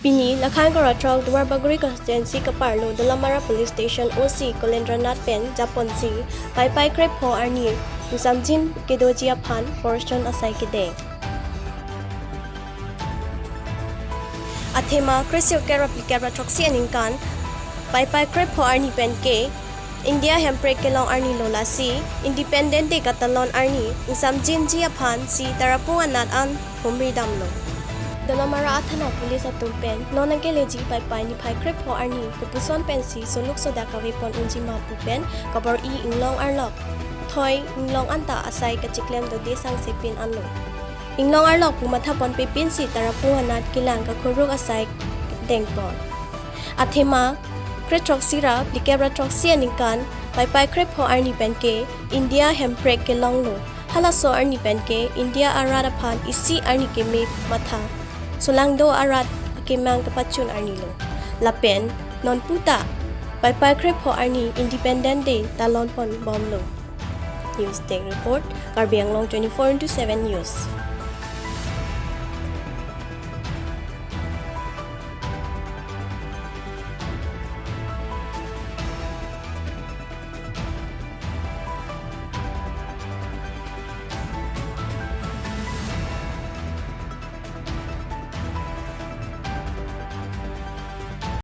Pini Lakhan Koratrok Dwarbaguri Constituency Kaparlo Dalamara Police Station OC Kolendranath Pen Japonsi Pai Krep Ho Arni Usamjin Kedojia Pan Portion Asai Kide Athema Krisio Kerapi Keratroxi Aninkan Pai Krep Ho Arni Pen Ke India Hempre Kelong Arni Lola Si Independent De Katalon Arni Usamjin Jia Pan Si Tarapu Anat An Humri Damlo Dalamara Athana Police Atumpen, Nonangeleji Pai ni Pai Krep Ho Arni, Kupuson Pensi, Soluk Sodaka Wepon Unjima Pupen, Kabor Inglong Arlok, Toy Inglong Anta Asai Kachiklem do Desang Sepin Anlo. Inglong Arlok Pumatapon Pepin Si Tarapuanat Kilang Kakuruk Asai Dengpon. Athema Kretrok Sira, Plikebra Troxia Ninkan, Pai Krep Ho Arni Penke, India Hempre Kelonglo, Halaso Arni Penke, India Aradapan Isi Arni Keme Mata. Solangdo arat akemang kapachun arnilo. Lapen non puta. Pai Krep Ho Arni Independent Day talon pon bomlo. News Day Report. Karbi Anglong 24/7 News.